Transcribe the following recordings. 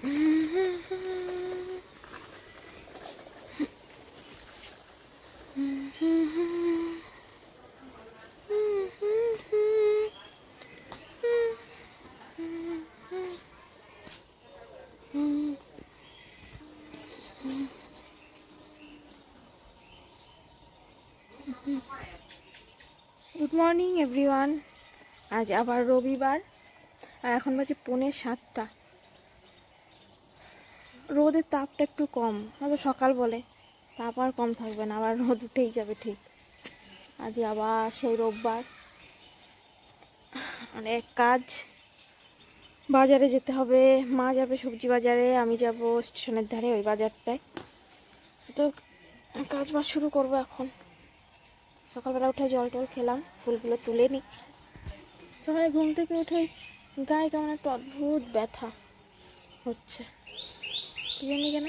Good morning everyone. আজ আবার রবিবার আর এখন বাজে 6:45। রোদের তাপটা একটু কম, হয়তো সকাল বলে তাপ আর কম থাকবে না, আবার রোদ উঠেই যাবে ঠিক। আজ আবার সেই রোববার, অনেক কাজ। বাজারে যেতে হবে, মা যাবে সবজি বাজারে, আমি যাব স্টেশনের ধারে ওই বাজারটায়। তো কাজ বাজ শুরু করবো এখন। সকালবেলা উঠে জল টল খেলাম, ফুলগুলো তুলে নিই। সকালে ঘুম থেকে উঠে গায়ে কেমন একটা অদ্ভুত ব্যথা হচ্ছে, কি জানি কেন।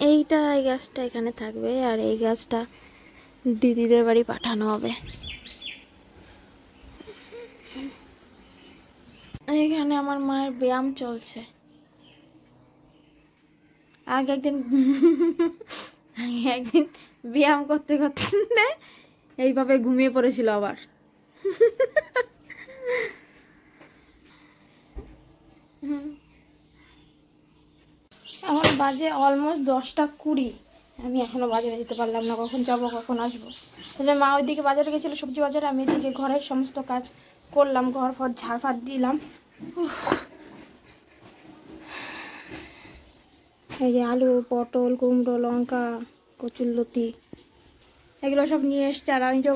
এই গাছটা এখানে থাকবে আর এই গাছটা দিদিদের বাড়ি পাঠানো হবে। এখানে আমার মায়ের ব্যায়াম চলছে। একদিন ব্যায়াম করতে করতে এইভাবে ঘুমিয়ে পড়েছিল আবার। এখন বাজে অলমোস্ট 10:20। আমি এখনো বাজারে যেতে পারলাম না, কখন যাব কখন আসবো। তাহলে মা ওইদিকে বাজারে গেছিলো সবজি বাজারে, আমি এদিকে ঘরের সমস্ত কাজ করলাম, ঘর ফর ঝাড়ফাড় দিলাম। এই যে আলু, পটল, কুমড়ো, লঙ্কা, কচুরলতি এগুলো সব নিয়ে এসছে। আর আমি যে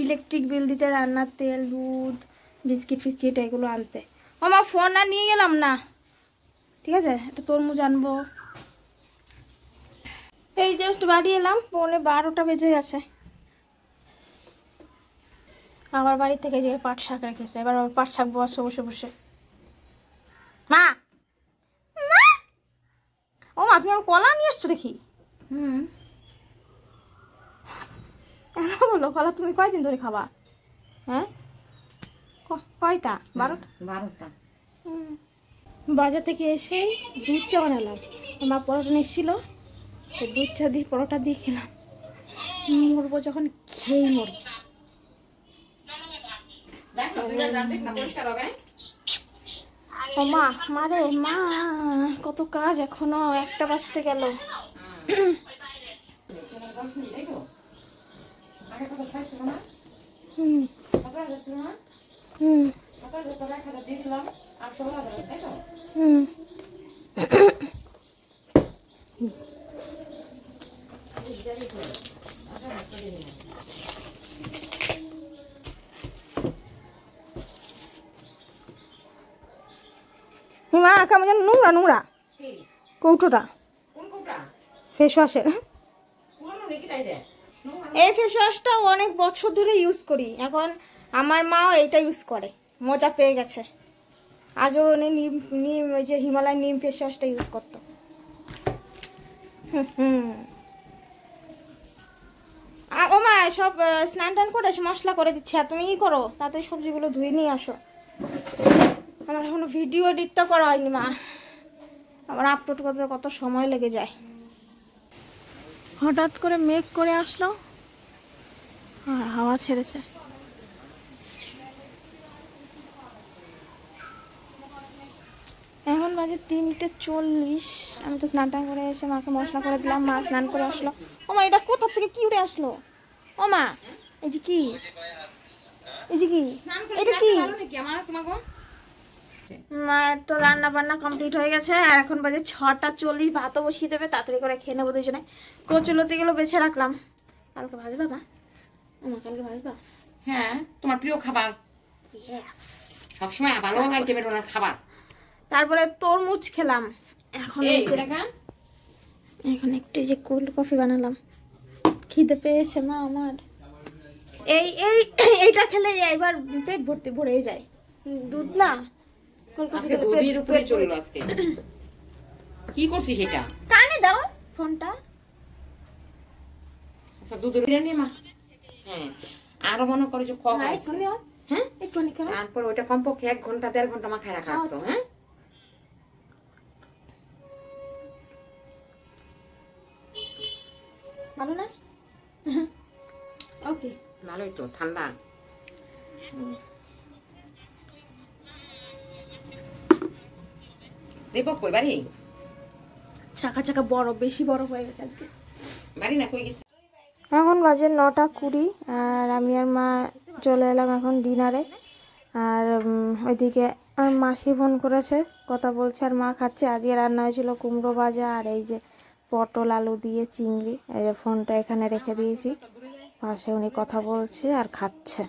ইলেকট্রিক বিল দিতে, রান্নার তেল, দুধ, বিস্কিট ফিস্কিট এগুলো আনতে। আমার ফোন আর নিয়ে গেলাম না, ঠিক আছে? একটা তরমুজ আনবো। এই জাস্ট বাড়ি এলাম, 12:15 বেজে গেছে। আবার বাড়ি থেকে যে পাট শাক রেখেছে, এবার আবার পাট শাক বসে বসে বসে। মা, ও মা, তুমি আমার কলা নিয়ে এসছো দেখি। বলো, কলা তুমি কয়দিন ধরে খাবা? হ্যাঁ, কয়টা? 12টা। বাজার থেকে এসেই দুধ চা বানালাম। মা পরোটা নিচ্ছিল, দুধ চা দিয়ে পরোটা দিয়ে খেলাম। মরবো যখন খেয়েই মরবো। ও মা, মারে মা, কত কাজ এখনো, 1টা বাজতে গেল। মা কেমন যেন নোংরা নোংরা কৌটোটা, ফেস ওয়াশের। এই ফেস ওয়াশটা অনেক বছর ধরে ইউজ করি, এখন আমার মাও এটা ইউজ করে, মজা পেয়ে গেছে। আগে উনি নিম ওই যে হিমালয় নিম ফেস ওয়াশটা ইউজ করতো। ও মা, সব স্নান টান করে মশলা করে দিচ্ছে, আর তুমি ই করো, তাতে সবজিগুলো ধুয়ে নিয়ে আসো। আমার এখনো ভিডিও এডিটটা করা হয়নি মা, আমার আপলোড করতে কত সময় লেগে যায়। হঠাৎ করে মেঘ করে আসলো আর হাওয়া ছেড়েছে। এখন বাজে 3:40। আমি তো স্নান টান করে এসে মাকে মশলা করে দিলাম, মা স্নান করে আসলো। ও মা, এটা কোথা থেকে কি উড়ে আসলো? ও মা, এই যে কি, এই যে কি, এটা কি? মায়ের তো রান্না বান্না কমপ্লিট হয়ে গেছে, আর এখন বাজে 6:40। ভাতও বসিয়ে দেবে, তাড়াতাড়ি করে খেয়ে নেবো দুজনে। কচুলতিগুলো বেছে রাখলাম, কালকে ভাজবা মা? মা কালকে ভাজবা? হ্যাঁ, তোমার প্রিয় খাবার। সবসময় ভালো আইটেমের ওনার খাবার। তারপরে তরমুজ খেলাম। এখন একটু যে কোল্ড কফি বানালাম, খিদে পেয়েছে মা আমার। এইটা খেলে এবার পেট ভর্তি ভরে যায়। দুধ না, আজকে দুধের উপরে চললো আজকে। কি করছিস এটা? কানে দাও ফোনটা। আচ্ছা দুধের বিরিয়ানি মা। হ্যাঁ আরো মনে করো যে কক আছে। হ্যাঁ তারপর ওইটা কমপক্ষে 1 ঘন্টা 1.5 ঘন্টা মাখায় রাখা লাগতো। হ্যাঁ ভালো না? ওকে ভালোই তো, ঠান্ডা। দেব কই বাড়ি? চাকা চাকা বড়, বেশি বড় হয়ে গেছে আজকে। বাড়ি না কই গেছে? এখন বাজে 9:20 আর আমি আর মা চলে এলাম এখন ডিনারে। আর ওইদিকে আমার মাসি ফোন করেছে, কথা বলছে আর মা খাচ্ছে। আজকে রান্না হয়েছিল কুমড়ো ভাজা আর এই যে পটল আলু দিয়ে চিংড়ি। এই যে ফোনটা এখানে রেখে দিয়েছি, পাশে উনি কথা বলছে আর খাচ্ছে।